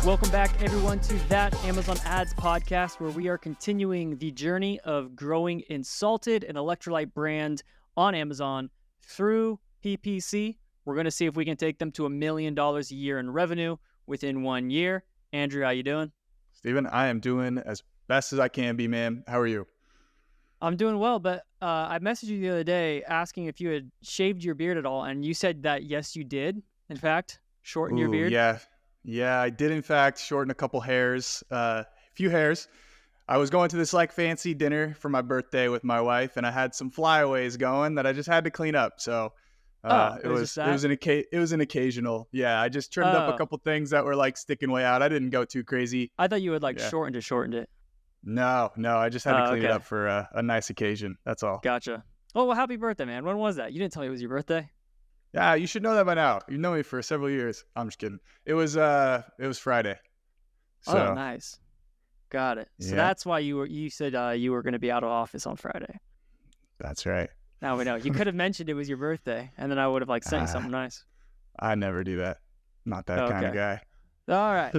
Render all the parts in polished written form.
Welcome back, everyone, to That Amazon Ads podcast, where we are continuing the journey of growing Insalted, an electrolyte brand on Amazon, through PPC. We're going to see if we can take them to $1 million a year in revenue within 1 year. Andrew, how you doing? Steven, I am doing as best as I can be, man. How are you? I'm doing well, but I messaged you the other day asking if you had shaved your beard at all, and you said that yes, you did, in fact, shorten your beard. Yeah, I did in fact shorten a couple hairs, a few hairs. I was going to this fancy dinner for my birthday with my wife, and I had some flyaways going that I just had to clean up. So it was an occasional. Yeah, I just trimmed up a couple things that were sticking way out. I didn't go too crazy. I thought you had shortened it. No, I just had to clean it up for a nice occasion. That's all. Gotcha. Oh, well, happy birthday, man. When was that? You didn't tell me it was your birthday. Yeah, you should know that by now. You've known me for several years. I'm just kidding. It was Friday. So, oh, nice. Got it. So that's why you said you were going to be out of office on Friday. That's right. Now we know. You could have mentioned it was your birthday, and then I would have sent you something nice. I never do that. Not that kind of guy. All right.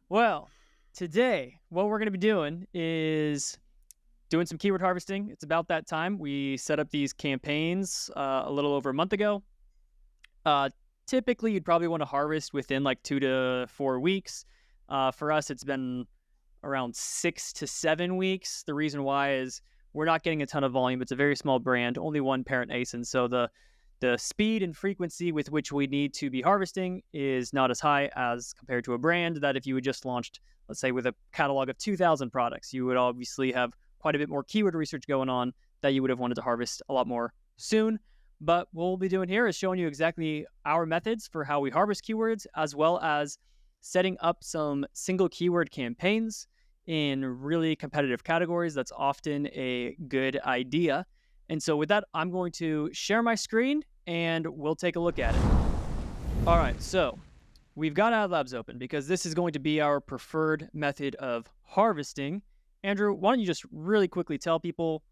Well, today, what we're going to be doing is doing some keyword harvesting. It's about that time. We set up these campaigns a little over a month ago. Typically, you'd probably want to harvest within 2 to 4 weeks. For us, it's been around 6 to 7 weeks. The reason why is we're not getting a ton of volume. It's a very small brand, only one parent ASIN. So the speed and frequency with which we need to be harvesting is not as high as compared to a brand that if you had just launched, let's say, with a catalog of 2,000 products, you would obviously have quite a bit more keyword research going on that you would have wanted to harvest a lot more soon. But what we'll be doing here is showing you exactly our methods for how we harvest keywords, as well as setting up some single keyword campaigns in really competitive categories. That's often a good idea. And so with that, I'm going to share my screen and we'll take a look at it. All right, so we've got Ad Labs open because this is going to be our preferred method of harvesting. Andrew, why don't you just really quickly tell people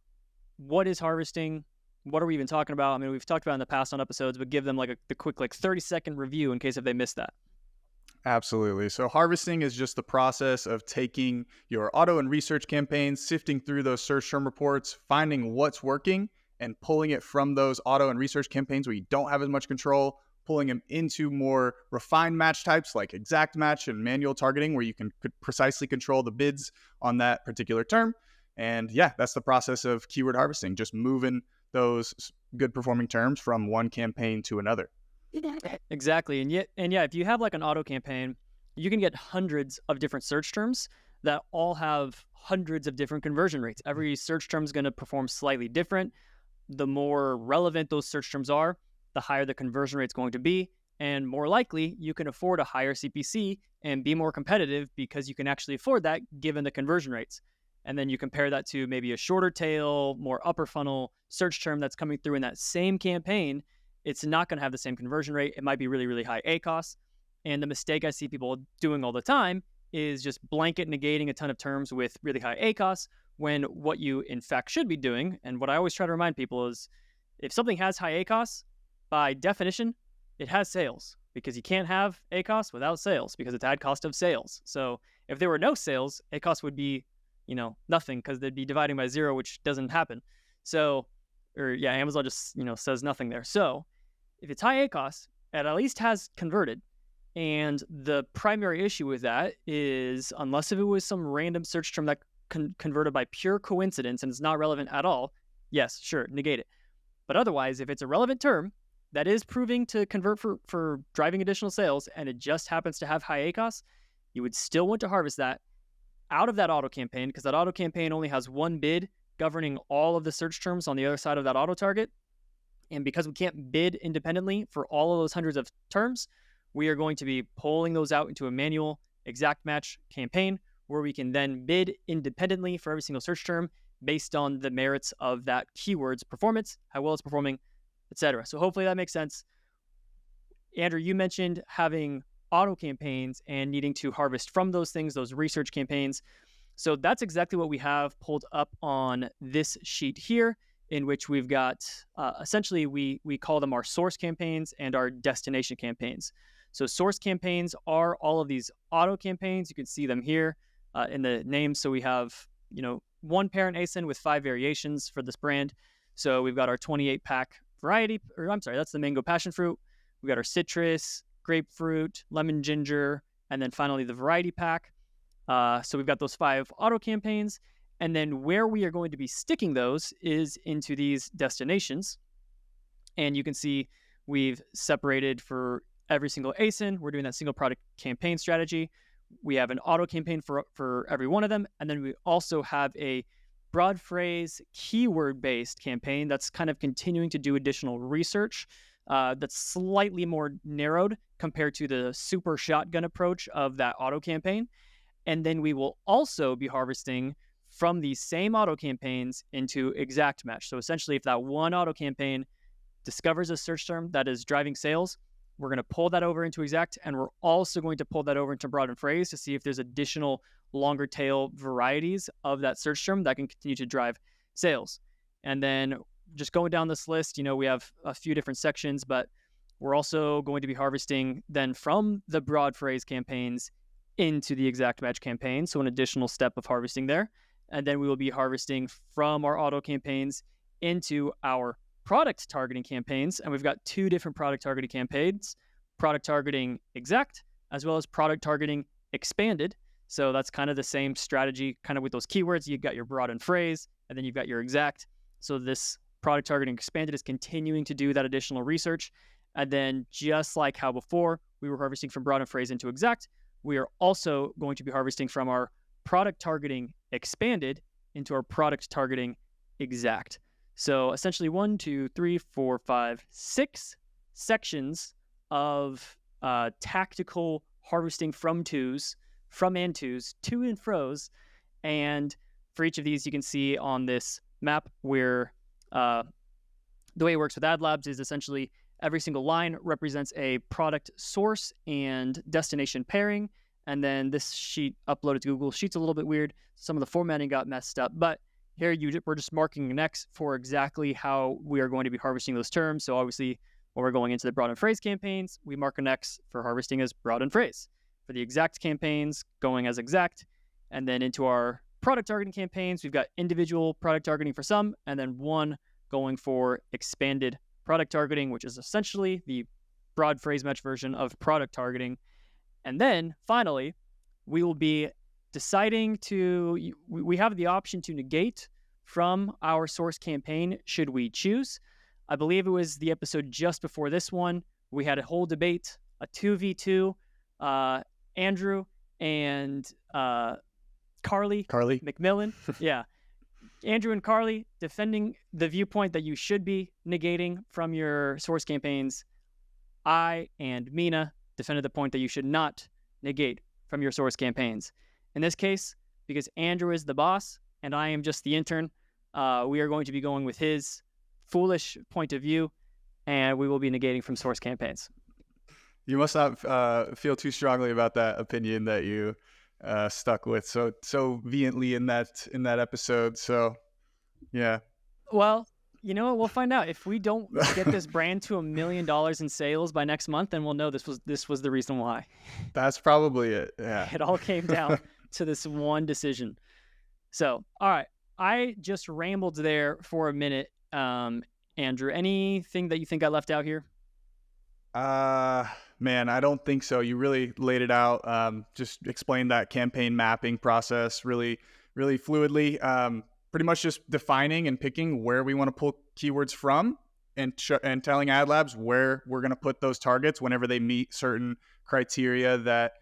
what is harvesting? What are we even talking about? I mean, we've talked about it in the past on episodes, but give them the quick 30-second review in case if they missed that. Absolutely. So harvesting is just the process of taking your auto and research campaigns, sifting through those search term reports, finding what's working, and pulling it from those auto and research campaigns where you don't have as much control, pulling them into more refined match types like exact match and manual targeting, where you can precisely control the bids on that particular term. And yeah, that's the process of keyword harvesting, just moving those good performing terms from one campaign to another. Exactly. And yeah, if you have an auto campaign, you can get hundreds of different search terms that all have hundreds of different conversion rates. Every search term is going to perform slightly different. The more relevant those search terms are, the higher the conversion rate is going to be. And more likely, you can afford a higher CPC and be more competitive because you can actually afford that given the conversion rates. And then you compare that to maybe a shorter tail, more upper funnel search term that's coming through in that same campaign. It's not going to have the same conversion rate. It might be really, really high ACoS. And the mistake I see people doing all the time is just blanket negating a ton of terms with really high ACoS, when what you in fact should be doing, and what I always try to remind people is, if something has high ACoS, by definition, it has sales, because you can't have ACoS without sales because it's ad cost of sales. So if there were no sales, ACoS would be nothing, because they'd be dividing by 0, which doesn't happen. So, Amazon just, says nothing there. So if it's high ACoS, it at least has converted. And the primary issue with that is, unless if it was some random search term that converted by pure coincidence and it's not relevant at all, yes, sure, negate it. But otherwise, if it's a relevant term that is proving to convert for driving additional sales, and it just happens to have high ACoS, you would still want to harvest that out of that auto campaign, because that auto campaign only has one bid governing all of the search terms on the other side of that auto target. And because we can't bid independently for all of those hundreds of terms, we are going to be pulling those out into a manual exact match campaign where we can then bid independently for every single search term based on the merits of that keyword's performance, how well it's performing, etc. So hopefully that makes sense. Andrew, you mentioned having auto campaigns and needing to harvest from those things, those research campaigns. So that's exactly what we have pulled up on this sheet here, in which we've got essentially we call them our source campaigns and our destination campaigns. So source campaigns are all of these auto campaigns. You can see them here in the name. So we have, one parent ASIN with 5 variations for this brand. So we've got our 28 pack variety, or I'm sorry, that's the mango passion fruit. We've got our citrus, grapefruit, lemon ginger, and then finally the variety pack. So we've got those 5 auto campaigns. And then where we are going to be sticking those is into these destinations. And you can see we've separated for every single ASIN. We're doing that single product campaign strategy. We have an auto campaign for every one of them. And then we also have a broad phrase keyword-based campaign that's kind of continuing to do additional research that's slightly more narrowed compared to the super shotgun approach of that auto campaign. And then we will also be harvesting from these same auto campaigns into exact match. So essentially, if that one auto campaign discovers a search term that is driving sales, we're going to pull that over into exact, and we're also going to pull that over into broad and phrase to see if there's additional longer tail varieties of that search term that can continue to drive sales. And then just going down this list, we have a few different sections, but we're also going to be harvesting then from the broad phrase campaigns into the exact match campaign. So an additional step of harvesting there. And then we will be harvesting from our auto campaigns into our product targeting campaigns. And we've got 2 different product targeting campaigns, product targeting exact, as well as product targeting expanded. So that's kind of the same strategy, kind of with those keywords. You've got your broad and phrase, and then you've got your exact. So this product targeting expanded is continuing to do that additional research. And then just like how before we were harvesting from broad and phrase into exact, we are also going to be harvesting from our product targeting expanded into our product targeting exact. So essentially 1, 2, 3, 4, 5, 6 sections of tactical harvesting from twos, from and twos, to and fros. And for each of these, you can see on this map where the way it works with AdLabs is essentially every single line represents a product source and destination pairing. And then this sheet uploaded to Google Sheets a little bit weird. Some of the formatting got messed up, but here we're just marking an X for exactly how we are going to be harvesting those terms. So obviously, when we're going into the broad and phrase campaigns, we mark an X for harvesting as broad and phrase. For the exact campaigns, going as exact. And then into our product targeting campaigns, we've got individual product targeting for some, and then one going for expanded product targeting, which is essentially the broad phrase match version of product targeting. And then finally, we will be deciding we have the option to negate from our source campaign should we choose. I believe it was the episode just before this one. We had a whole debate, a 2v2, Andrew and Carly McMillan. Yeah. Andrew and Carly defending the viewpoint that you should be negating from your source campaigns. I and Mina defended the point that you should not negate from your source campaigns. In this case, because Andrew is the boss and I am just the intern, we are going to be going with his foolish point of view, and we will be negating from source campaigns. You must not feel too strongly about that opinion that you stuck with so vehemently in that episode. So, yeah. Well, you know what? We'll find out. If we don't get this brand to $1 million in sales by next month, then we'll know this was the reason why. That's probably it. Yeah. It all came down to this one decision. So, all right. I just rambled there for a minute. Andrew, anything that you think I left out here? Man, I don't think so. You really laid it out. Just explained that campaign mapping process really, really fluidly. Pretty much just defining and picking where we want to pull keywords from and telling AdLabs where we're going to put those targets whenever they meet certain criteria that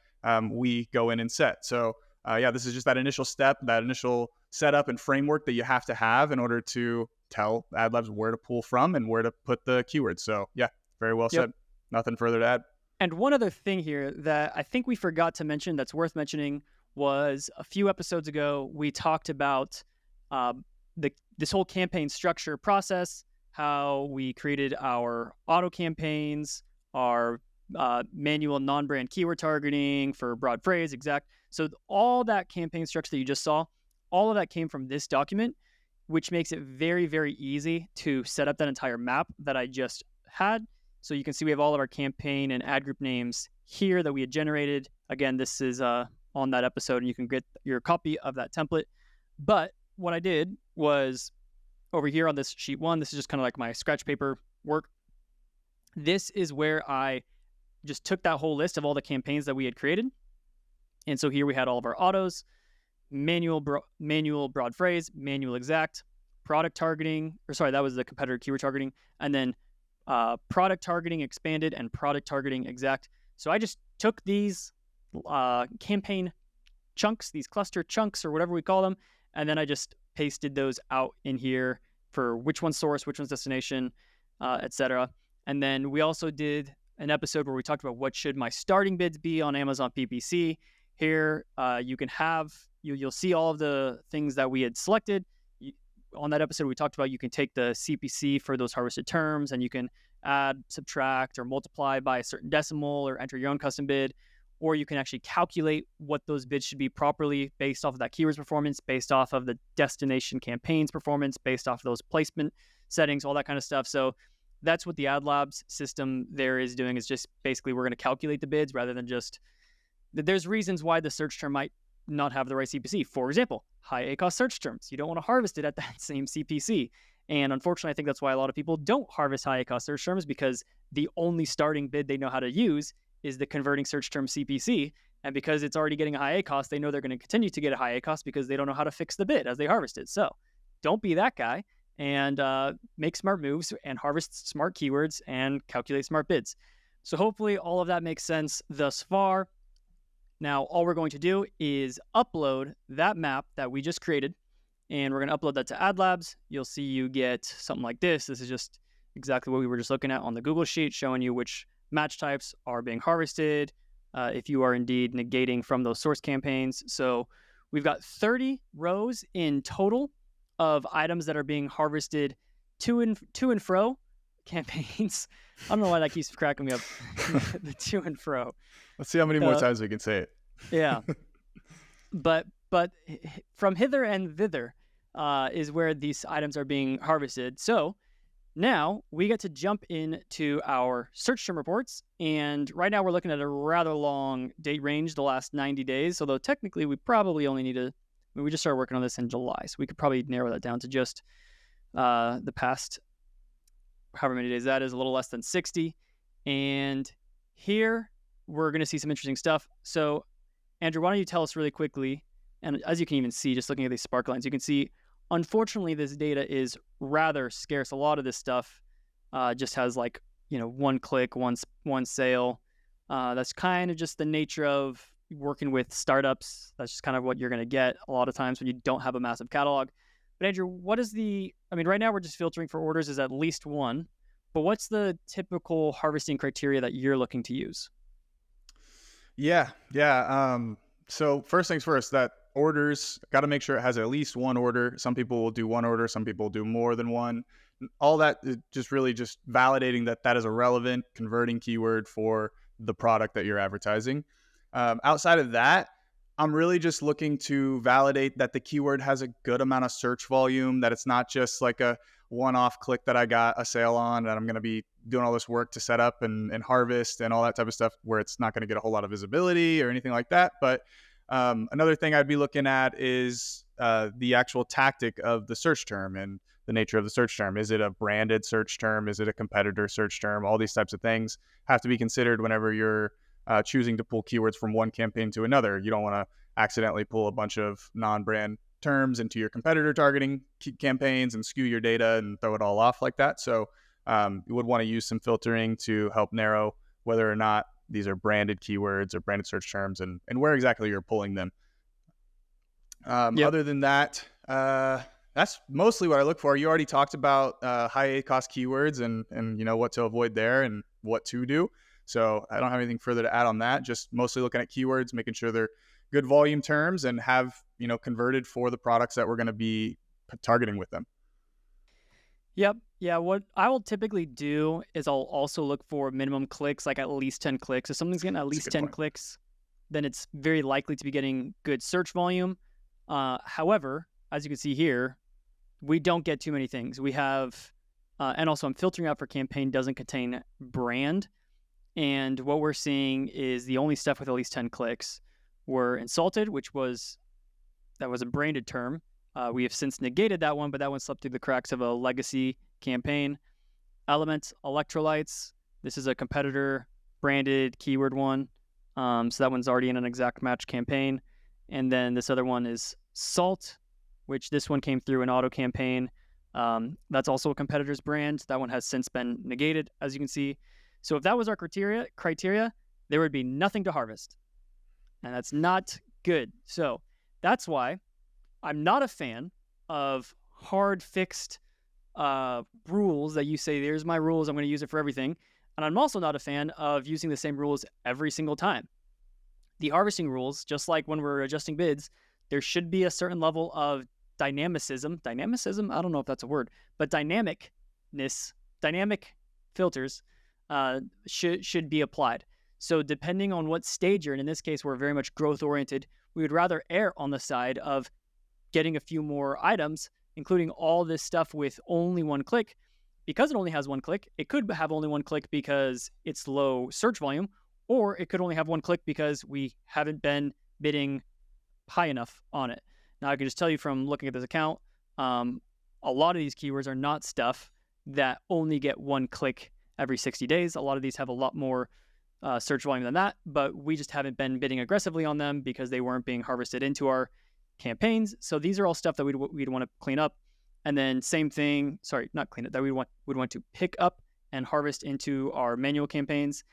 we go in and set. So, this is just that initial step, that initial setup and framework that you have to have in order to tell AdLabs where to pull from and where to put the keywords. So, yeah, very well said. Nothing further to add. And one other thing here that I think we forgot to mention that's worth mentioning was a few episodes ago, we talked about this whole campaign structure process, how we created our auto campaigns, our manual non-brand keyword targeting for broad phrase, exact. So all that campaign structure that you just saw, all of that came from this document, which makes it very, very easy to set up that entire map that I just had. So you can see we have all of our campaign and ad group names here that we had generated. Again, this is on that episode, and you can get your copy of that template. But what I did was over here on this sheet 1, this is just kind of like my scratch paper work. This is where I just took that whole list of all the campaigns that we had created. And so here we had all of our autos, manual broad phrase, manual exact, product targeting, that was the competitor keyword targeting, and then product targeting expanded and product targeting exact. So I just took these campaign chunks, these cluster chunks or whatever we call them, and then I just pasted those out in here for which one's source, which one's destination, etc. And then we also did an episode where we talked about what should my starting bids be on Amazon PPC. Here, you can have, you'll see all of the things that we had selected. On that episode, we talked about you can take the CPC for those harvested terms, and you can add, subtract, or multiply by a certain decimal, or enter your own custom bid, or you can actually calculate what those bids should be properly based off of that keyword's performance, based off of the destination campaign's performance, based off of those placement settings, all that kind of stuff. So that's what the AdLabs system there is doing, is just basically we're going to calculate the bids rather than just, there's reasons why the search term might not have the right CPC. For example, high ACoS search terms. You don't want to harvest it at that same CPC. And unfortunately, I think that's why a lot of people don't harvest high ACoS search terms, because the only starting bid they know how to use is the converting search term CPC. And because it's already getting a high ACoS, they know they're going to continue to get a high ACoS because they don't know how to fix the bid as they harvest it. So don't be that guy, and make smart moves and harvest smart keywords and calculate smart bids. So hopefully all of that makes sense thus far. Now, all we're going to do is upload that map that we just created, and we're going to upload that to AdLabs. You'll see you get something like this. This is just exactly what we were just looking at on the Google Sheet, showing you which match types are being harvested, if you are indeed negating from those source campaigns. So we've got 30 rows in total of items that are being harvested to and fro campaigns. I don't know why that keeps cracking me up. The to and fro. Let's see how many more times we can say it. Yeah. But from hither and thither is where these items are being harvested. So now we get to jump into our search term reports. And right now we're looking at a rather long date range, the last 90 days. Although technically we probably only need we just started working on this in July. So we could probably narrow that down to just the past however many days that is, a little less than 60. And here we're going to see some interesting stuff. So Andrew, why don't you tell us really quickly, and as you can even see, just looking at these spark lines, you can see, unfortunately, this data is rather scarce. A lot of this stuff just has like, one click, one sale. That's kind of just the nature of working with startups. That's just kind of what you're going to get a lot of times when you don't have a massive catalog. But Andrew, right now we're just filtering for orders as at least one, but what's the typical harvesting criteria that you're looking to use? Yeah. So first things first, that orders, got to make sure it has at least one order. Some people will do one order. Some people do more than one. All that is just validating that is a relevant converting keyword for the product that you're advertising. Outside of that, I'm really just looking to validate that the keyword has a good amount of search volume, that it's not just like a one-off click that I got a sale on, and I'm going to be doing all this work to set up and harvest and all that type of stuff, where it's not going to get a whole lot of visibility or anything like that. But another thing I'd be looking at is the actual tactic of the search term and the nature of the search term. Is it a branded search term? Is it a competitor search term? All these types of things have to be considered whenever you're choosing to pull keywords from one campaign to another. You don't want to accidentally pull a bunch of non-brand terms into your competitor targeting campaigns and skew your data and throw it all off like that. So you would want to use some filtering to help narrow whether or not these are branded keywords or branded search terms, and where exactly you're pulling them. Yep. Other than that, that's mostly what I look for. You already talked about high ACoS keywords and what to avoid there and what to do. So I don't have anything further to add on that. Just mostly looking at keywords, making sure they're good volume terms and have, converted for the products that we're going to be targeting with them. Yep. Yeah. What I will typically do is I'll also look for minimum clicks, like at least 10 clicks. If something's getting at least 10 clicks, then it's very likely to be getting good search volume. However, as you can see here, we don't get too many things. We have And also I'm filtering out for campaign doesn't contain brand. And what we're seeing is the only stuff with at least 10 clicks were Insulted, that was a branded term. We have since negated that one, but that one slipped through the cracks of a legacy campaign. Element, Electrolytes. This is a competitor branded keyword one. So that one's already in an exact match campaign. And then this other one is Salt, which this one came through an auto campaign. That's also a competitor's brand. That one has since been negated, as you can see. So if that was our criteria, there would be nothing to harvest. And that's not good. So that's why I'm not a fan of hard fixed rules that you say, there's my rules, I'm going to use it for everything. And I'm also not a fan of using the same rules every single time. The harvesting rules, just like when we're adjusting bids, there should be a certain level of dynamicism. Dynamicism? I don't know if that's a word, but dynamic filters should be applied. So depending on what stage you're in this case, we're very much growth oriented. We would rather err on the side of getting a few more items, including all this stuff with only one click. Because it only has one click, it could have only one click because it's low search volume, or it could only have one click because we haven't been bidding high enough on it. Now, I can just tell you from looking at this account, a lot of these keywords are not stuff that only get one click every 60 days. A lot of these have a lot more search volume than that, but we just haven't been bidding aggressively on them because they weren't being harvested into our campaigns. So these are all stuff that we'd want to clean up. And then same thing, not clean it, that we'd want to pick up and harvest into our manual campaigns.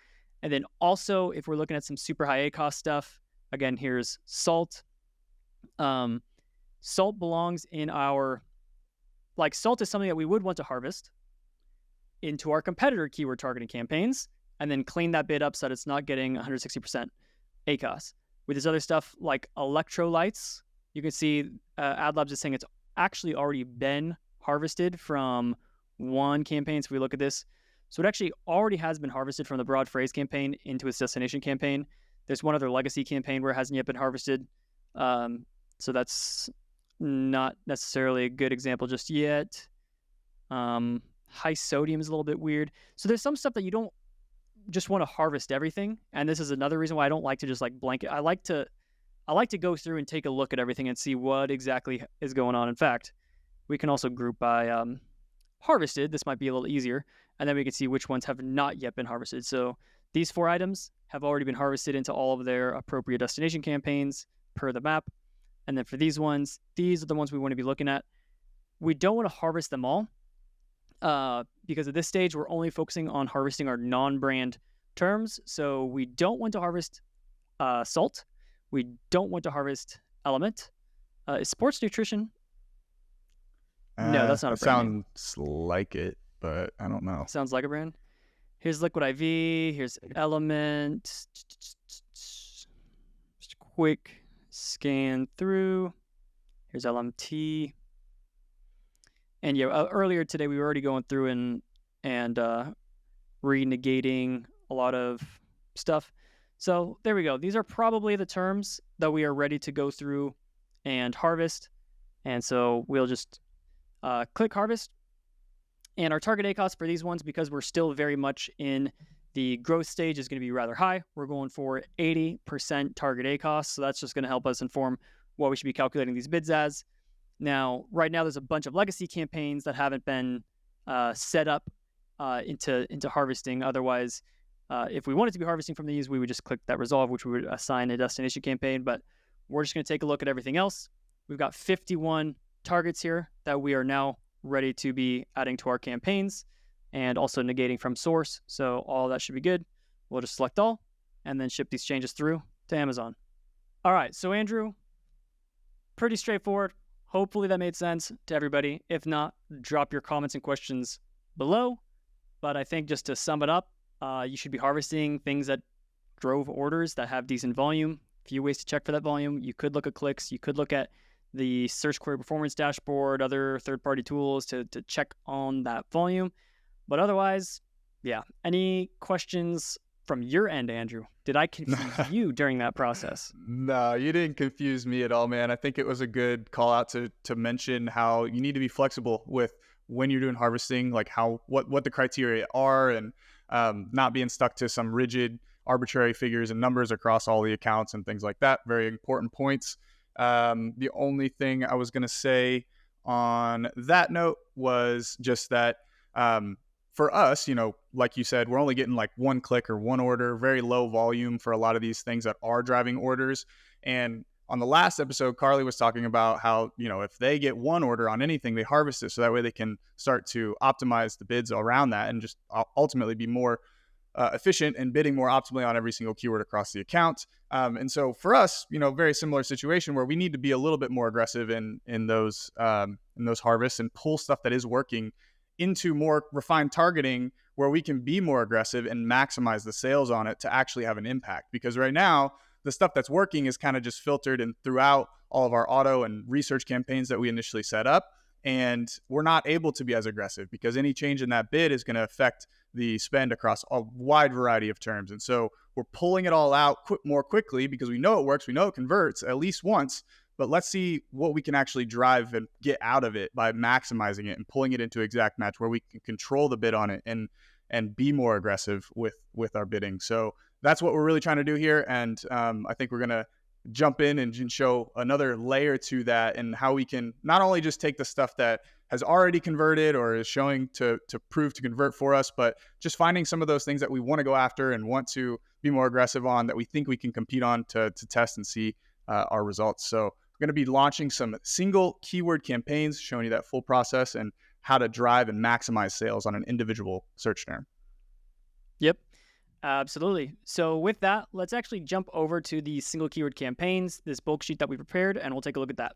And then also, if we're looking at some super high ACoS stuff, again, here's Salt. Salt belongs in our, Salt is something that we would want to harvest into our competitor keyword targeting campaigns and then clean that bid up so that it's not getting 160% ACoS. With this other stuff like Electrolytes, you can see AdLabs is saying it's actually already been harvested from one campaign. So if we look at this, so it actually already has been harvested from the broad phrase campaign into its destination campaign. There's one other legacy campaign where it hasn't yet been harvested. So that's not necessarily a good example just yet. High sodium is a little bit weird. So there's some stuff that you don't just want to harvest everything. And this is another reason why I don't like to just blanket. I like to go through and take a look at everything and see what exactly is going on. In fact, we can also group by harvested. This might be a little easier. And then we can see which ones have not yet been harvested. So these 4 items have already been harvested into all of their appropriate destination campaigns per the map. And then for these ones, these are the ones we want to be looking at. We don't want to harvest them all because at this stage, we're only focusing on harvesting our non-brand terms. So we don't want to harvest Salt. We don't want to harvest Element. Is Sports Nutrition? No, that's not a brand. Sounds like it, but I don't know. Sounds like a brand. Here's Liquid IV. Here's Element. Just a quick scan through. Here's LMT. And yeah, earlier today we were already going through and re-negating a lot of stuff. So there we go. These are probably the terms that we are ready to go through and harvest. And so we'll just click harvest. And our target ACoS for these ones, because we're still very much in the growth stage, is going to be rather high. We're going for 80% target ACoS. So that's just going to help us inform what we should be calculating these bids as. Now, right now, there's a bunch of legacy campaigns that haven't been set up into harvesting. Otherwise, if we wanted to be harvesting from these, we would just click that resolve, which we would assign a destination campaign. But we're just going to take a look at everything else. We've got 51 targets here that we are now ready to be adding to our campaigns and also negating from source. So all that should be good. We'll just select all and then ship these changes through to Amazon. All right. So Andrew, pretty straightforward. Hopefully that made sense to everybody. If not, drop your comments and questions below. But I think just to sum it up, you should be harvesting things that drove orders that have decent volume. A few ways to check for that volume. You could look at clicks. You could look at the search query performance dashboard, other third-party tools to check on that volume. But otherwise, yeah. Any questions from your end, Andrew? Did I confuse you during that process? No, you didn't confuse me at all, man. I think it was a good call out to mention how you need to be flexible with when you're doing harvesting, like what the criteria are, and not being stuck to some rigid arbitrary figures and numbers across all the accounts and things like that. Very important points. The only thing I was going to say on that note was just that for us, like you said, we're only getting like one click or one order, very low volume for a lot of these things that are driving orders. And on the last episode, Carly was talking about how, if they get one order on anything, they harvest it. So that way they can start to optimize the bids around that and just ultimately be more efficient and bidding more optimally on every single keyword across the account. And so for us, very similar situation where we need to be a little bit more aggressive in those harvests and pull stuff that is working into more refined targeting where we can be more aggressive and maximize the sales on it to actually have an impact. Because right now, the stuff that's working is kind of just filtered and throughout all of our auto and research campaigns that we initially set up. And we're not able to be as aggressive because any change in that bid is going to affect the spend across a wide variety of terms. And so we're pulling it all out more quickly because we know it works. We know it converts at least once, but let's see what we can actually drive and get out of it by maximizing it and pulling it into exact match where we can control the bid on it and be more aggressive with our bidding. So that's what we're really trying to do here. And I think we're going to jump in and show another layer to that and how we can not only just take the stuff that has already converted or is showing to prove to convert for us, but just finding some of those things that we want to go after and want to be more aggressive on that we think we can compete on to test and see our results. So we're going to be launching some single keyword campaigns, showing you that full process and how to drive and maximize sales on an individual search term. Yep. Absolutely. So with that, let's actually jump over to the single keyword campaigns, this bulk sheet that we prepared, and we'll take a look at that.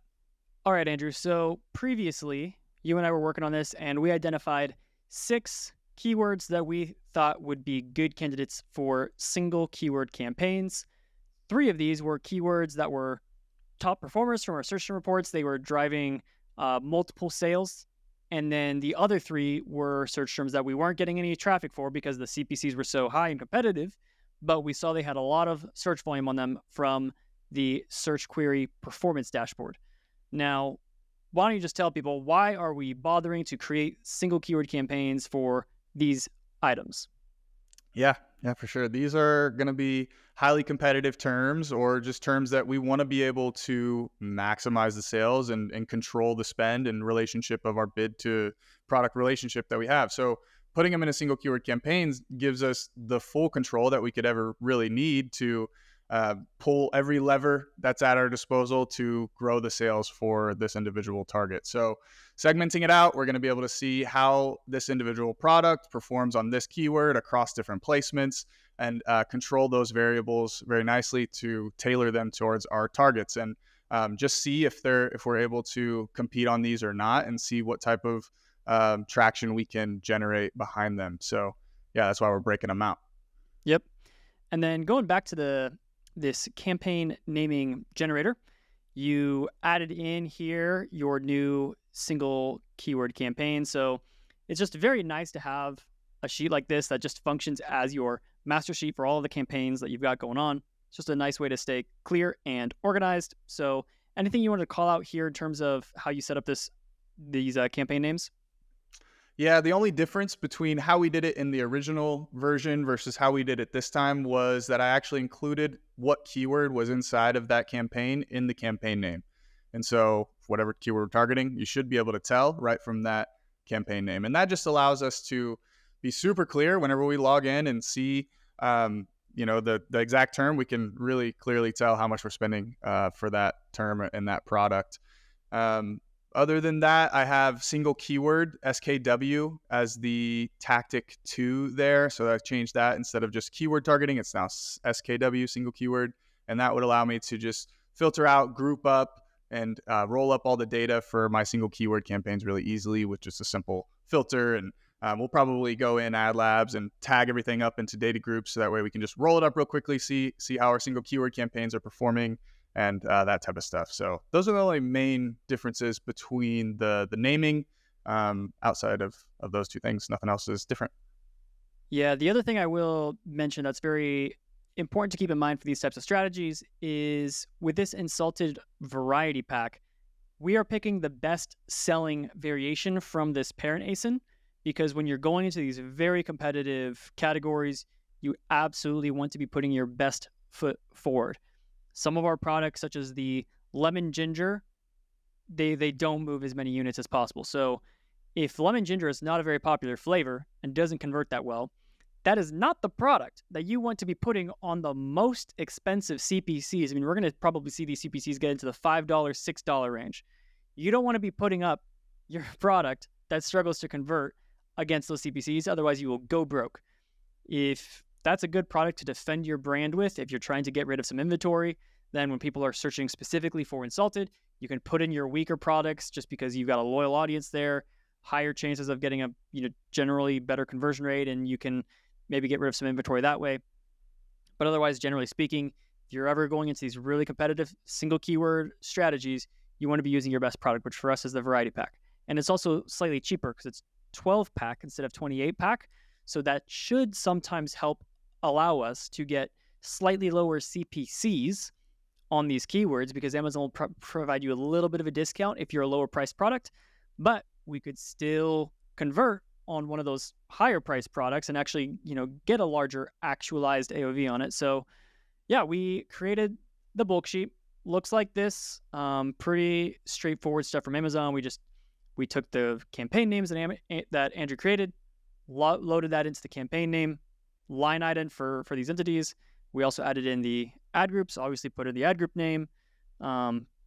All right, Andrew. So previously, you and I were working on this, and we identified 6 keywords that we thought would be good candidates for single keyword campaigns. 3 of these were keywords that were top performers from our search term reports. They were driving multiple sales. And then the other 3 were search terms that we weren't getting any traffic for because the CPCs were so high and competitive, but we saw they had a lot of search volume on them from the search query performance dashboard. Now, why don't you just tell people, why are we bothering to create single keyword campaigns for these items? Yeah, for sure. These are going to be highly competitive terms or just terms that we want to be able to maximize the sales and control the spend and relationship of our bid to product relationship that we have. So putting them in a single keyword campaigns gives us the full control that we could ever really need to pull every lever that's at our disposal to grow the sales for this individual target. So segmenting it out, we're going to be able to see how this individual product performs on this keyword across different placements and control those variables very nicely to tailor them towards our targets and just see if we're able to compete on these or not and see what type of traction we can generate behind them. So yeah, that's why we're breaking them out. Yep. And then going back to this campaign naming generator, you added in here your new single keyword campaign. So it's just very nice to have a sheet like this that just functions as your master sheet for all of the campaigns that you've got going on. It's just a nice way to stay clear and organized. So anything you want to call out here in terms of how you set up these campaign names? Yeah, the only difference between how we did it in the original version versus how we did it this time was that I actually included what keyword was inside of that campaign in the campaign name. And so whatever keyword we're targeting, you should be able to tell right from that campaign name. And that just allows us to be super clear whenever we log in and see the exact term. We can really clearly tell how much we're spending for that term and that product. Other than that, I have single keyword SKW as the tactic 2 there. So I've changed that. Instead of just keyword targeting, it's now SKW, single keyword. And that would allow me to just filter out, group up, and roll up all the data for my single keyword campaigns really easily with just a simple filter. And we'll probably go in Ad Labs and tag everything up into data groups. So that way we can just roll it up real quickly, see how our single keyword campaigns are performing, and that type of stuff. So those are the only main differences between the naming. Outside of those 2 things, nothing else is different. Yeah, the other thing I will mention that's very important to keep in mind for these types of strategies is with this insulted variety pack, we are picking the best selling variation from this parent ASIN, because when you're going into these very competitive categories, you absolutely want to be putting your best foot forward. Some of our products, such as the lemon ginger, they don't move as many units as possible. So if lemon ginger is not a very popular flavor and doesn't convert that well, that is not the product that you want to be putting on the most expensive CPCs. I mean, we're going to probably see these CPCs get into the $5, $6 range. You don't want to be putting up your product that struggles to convert against those CPCs. Otherwise, you will go broke. If that's a good product to defend your brand with, if you're trying to get rid of some inventory, then when people are searching specifically for Insulted, you can put in your weaker products just because you've got a loyal audience there, higher chances of getting a generally better conversion rate, and you can maybe get rid of some inventory that way. But otherwise, generally speaking, if you're ever going into these really competitive single keyword strategies, you want to be using your best product, which for us is the variety pack. And it's also slightly cheaper because it's 12 pack instead of 28 pack. So that should sometimes help allow us to get slightly lower CPCs on these keywords, because Amazon will provide you a little bit of a discount if you're a lower priced product, but we could still convert on one of those higher priced products and actually, get a larger actualized AOV on it. So yeah, we created the bulk sheet. Looks like this, pretty straightforward stuff from Amazon. We took the campaign names that Andrew created, loaded that into the campaign name line item for these entities. We also added in the ad groups, obviously put in the ad group name,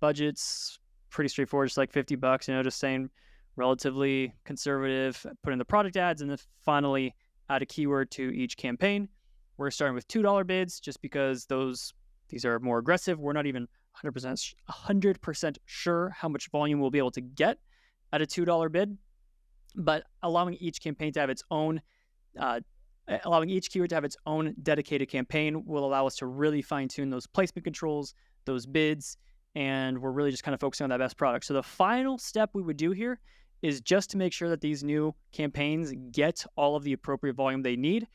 budgets, pretty straightforward, just like $50, just saying relatively conservative, put in the product ads, and then finally add a keyword to each campaign. We're starting with $2 bids just because these are more aggressive. We're not even 100% sure how much volume we'll be able to get at a $2 bid, but allowing each campaign to have its own allowing each keyword to have its own dedicated campaign will allow us to really fine-tune those placement controls, those bids, and we're really just kind of focusing on that best product. So the final step we would do here is just to make sure that these new campaigns get all of the appropriate volume they need.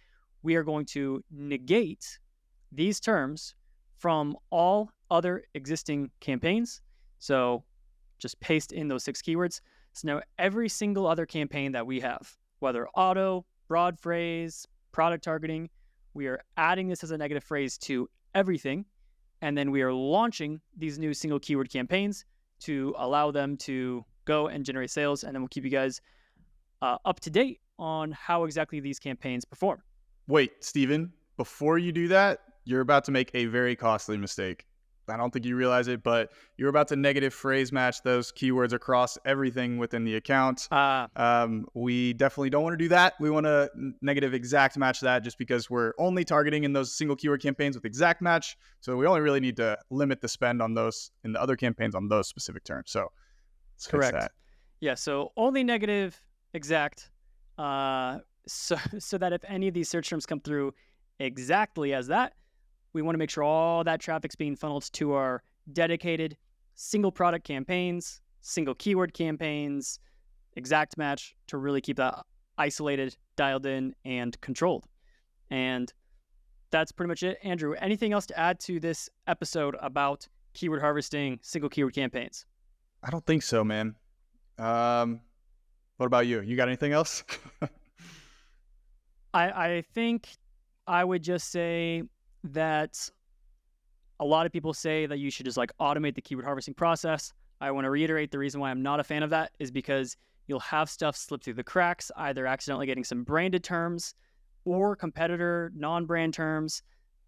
We are going to negate these terms from all other existing campaigns. So just paste in those 6 keywords. So now every single other campaign that we have, whether auto, broad phrase, product targeting, we are adding this as a negative phrase to everything. And then we are launching these new single keyword campaigns to allow them to go and generate sales. And then we'll keep you guys up to date on how exactly these campaigns perform. Wait, Steven, before you do that, you're about to make a very costly mistake. I don't think you realize it, but you're about to negative phrase match those keywords across everything within the account. We definitely don't want to do that. We want to negative exact match that, just because we're only targeting in those single keyword campaigns with exact match. So we only really need to limit the spend on those in the other campaigns on those specific terms. So let's fix that. Yeah, so only negative exact. So that if any of these search terms come through exactly as that, we want to make sure all that traffic's being funneled to our dedicated single product campaigns, single keyword campaigns, exact match, to really keep that isolated, dialed in, and controlled. And that's pretty much it. Andrew, anything else to add to this episode about keyword harvesting, single keyword campaigns? I don't think so, man. What about you? You got anything else? I think I would just say that a lot of people say that you should just automate the keyword harvesting process. I want to reiterate the reason why I'm not a fan of that is because you'll have stuff slip through the cracks, either accidentally getting some branded terms or competitor non-brand terms,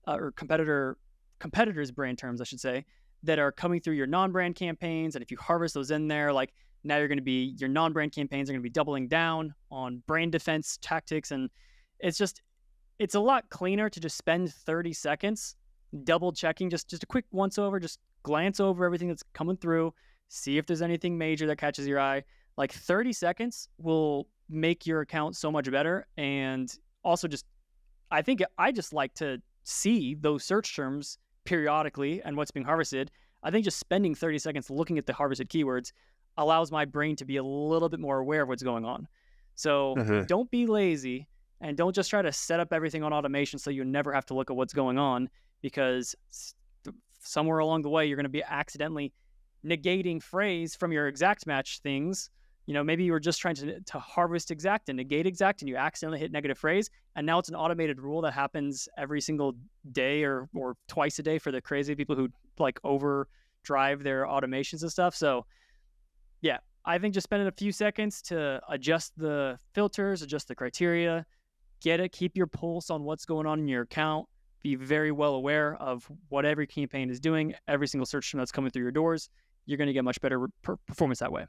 or competitors brand terms, I should say, that are coming through your non-brand campaigns. And if you harvest those in there, now your non-brand campaigns are going to be doubling down on brand defense tactics. And it's a lot cleaner to just spend 30 seconds double checking, just a quick once over, just glance over everything that's coming through, see if there's anything major that catches your eye. 30 seconds will make your account so much better. And also I think I just like to see those search terms periodically and what's being harvested. I think just spending 30 seconds looking at the harvested keywords allows my brain to be a little bit more aware of what's going on. So Don't be lazy. And don't just try to set up everything on automation so you never have to look at what's going on, because somewhere along the way, you're going to be accidentally negating phrase from your exact match things. Maybe you were just trying to harvest exact and negate exact, and you accidentally hit negative phrase, and now it's an automated rule that happens every single day or twice a day for the crazy people who like overdrive their automations and stuff. So yeah, I think just spending a few seconds to adjust the filters, adjust the criteria, keep your pulse on what's going on in your account, be very well aware of what every campaign is doing, every single search term that's coming through your doors. You're going to get much better performance that way.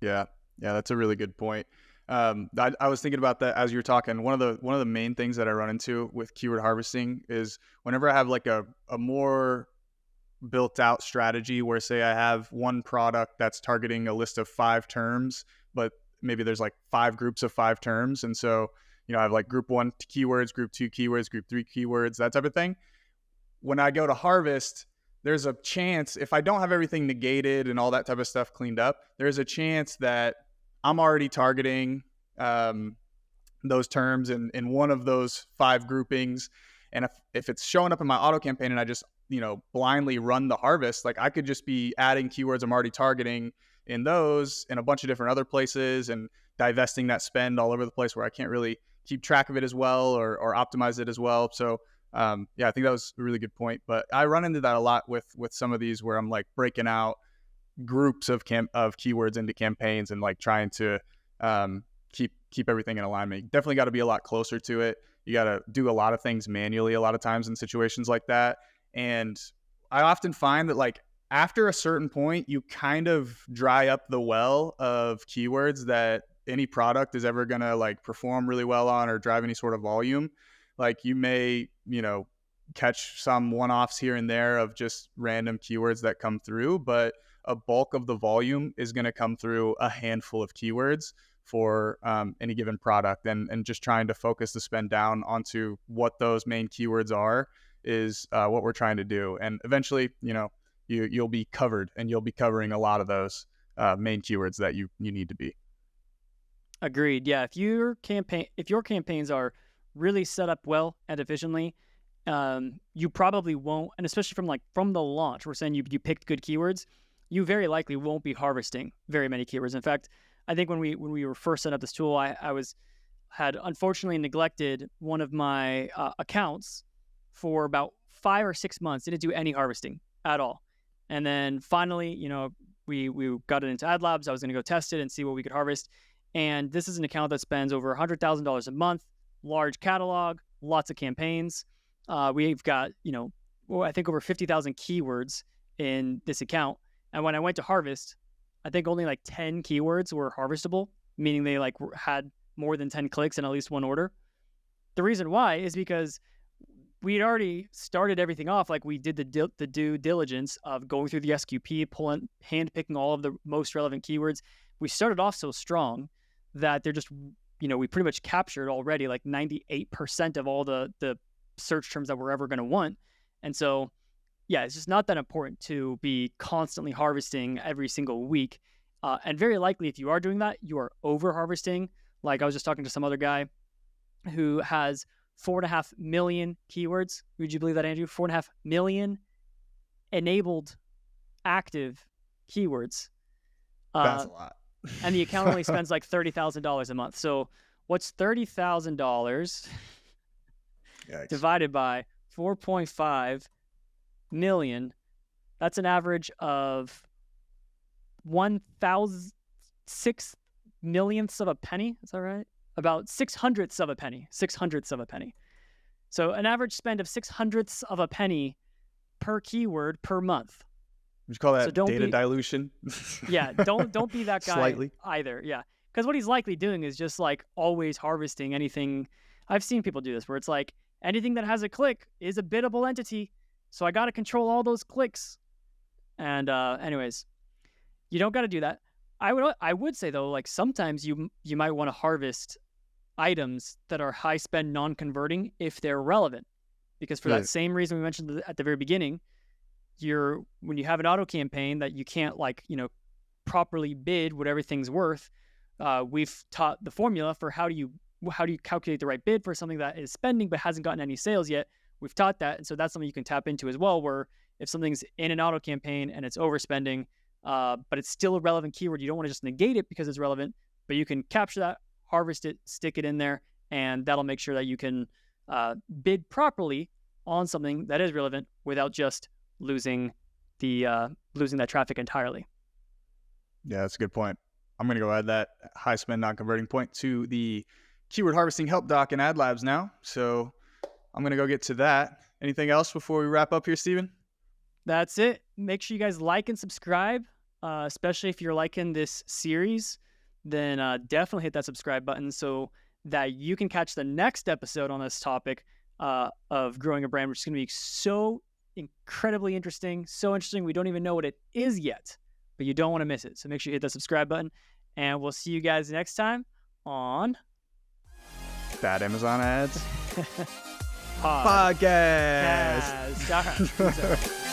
Yeah, that's a really good point. I was thinking about that as you were talking. One of the main things that I run into with keyword harvesting is whenever I have like a more built out strategy where, say, I have one product that's targeting a list of 5 terms, but maybe there's like 5 groups of 5 terms. And so, I have like group 1 keywords, group 2 keywords, group 3 keywords, that type of thing. When I go to harvest, there's a chance, if I don't have everything negated and all that type of stuff cleaned up, there's a chance that I'm already targeting those terms in one of those 5 groupings. And if it's showing up in my auto campaign and I just, blindly run the harvest, like I could just be adding keywords I'm already targeting in those in a bunch of different other places and divesting that spend all over the place where I can't really keep track of it as well or optimize it as well. So I think that was a really good point. But I run into that a lot with some of these where I'm like breaking out groups of keywords into campaigns and like trying to keep everything in alignment. You definitely got to be a lot closer to it. You got to do a lot of things manually a lot of times in situations like that. And I often find that like after a certain point, you kind of dry up the well of keywords that any product is ever going to like perform really well on or drive any sort of volume. Like you may, catch some one-offs here and there of just random keywords that come through, but a bulk of the volume is going to come through a handful of keywords for any given product. And just trying to focus the spend down onto what those main keywords are is what we're trying to do. And eventually, you'll be covered and you'll be covering a lot of those main keywords that you need to be. Agreed. Yeah. If your campaigns are really set up well and efficiently, you probably won't, and especially from the launch, we're saying you picked good keywords, you very likely won't be harvesting very many keywords. In fact, I think when we were first setting up this tool, I had unfortunately neglected one of my accounts for about 5 or 6 months. Didn't do any harvesting at all. And then finally, we got it into AdLabs. I was going to go test it and see what we could harvest. And this is an account that spends over $100,000 a month, large catalog, lots of campaigns. We've got, I think over 50,000 keywords in this account. And when I went to harvest, I think only like 10 keywords were harvestable, meaning they like had more than 10 clicks in at least one order. The reason why is because we'd already started everything off. Like we did the due diligence of going through the SQP, handpicking all of the most relevant keywords. We started off so strong that they're just, we pretty much captured already like 98% of all the search terms that we're ever going to want. And so, yeah, it's just not that important to be constantly harvesting every single week. And very likely if you are doing that, you are over harvesting. Like I was just talking to some other guy who has 4.5 million keywords. Would you believe that, Andrew? 4.5 million enabled active keywords. That's a lot. And the account only spends like $30,000 a month. So what's $30,000 divided by 4.5 million? That's an average of 1,006 millionths of a penny. Is that right? About 600ths of a penny. 600ths of a penny. So an average spend of 600ths of a penny per keyword per month. Would you call that data dilution? Yeah, don't be that guy Slightly. either. Yeah, because what he's likely doing is just like always harvesting anything. I've seen people do this where it's like anything that has a click is a biddable entity, so I got to control all those clicks. And anyways, you don't got to do that. I would say though, like sometimes you might want to harvest items that are high spend non-converting if they're relevant, because for that same reason we mentioned at the very beginning. When you have an auto campaign that you can't properly bid what everything's worth, we've taught the formula for how do you calculate the right bid for something that is spending but hasn't gotten any sales yet. We've taught that, and so that's something you can tap into as well, where if something's in an auto campaign and it's overspending, but it's still a relevant keyword. You don't want to just negate it because it's relevant, but you can capture that, harvest it, stick it in there, and that'll make sure that you can bid properly on something that is relevant without just losing that traffic entirely. Yeah, that's a good point. I'm going to go add that high spend non-converting point to the keyword harvesting help doc in AdLabs now. So I'm going to go get to that. Anything else before we wrap up here, Steven? That's it. Make sure you guys like and subscribe, especially if you're liking this series. Then definitely hit that subscribe button so that you can catch the next episode on this topic of growing a brand, which is going to be so incredibly interesting. So interesting, we don't even know what it is yet, but you don't want to miss it. So make sure you hit that subscribe button, and we'll see you guys next time on Bad Amazon Ads Podcast. Podcast. All right.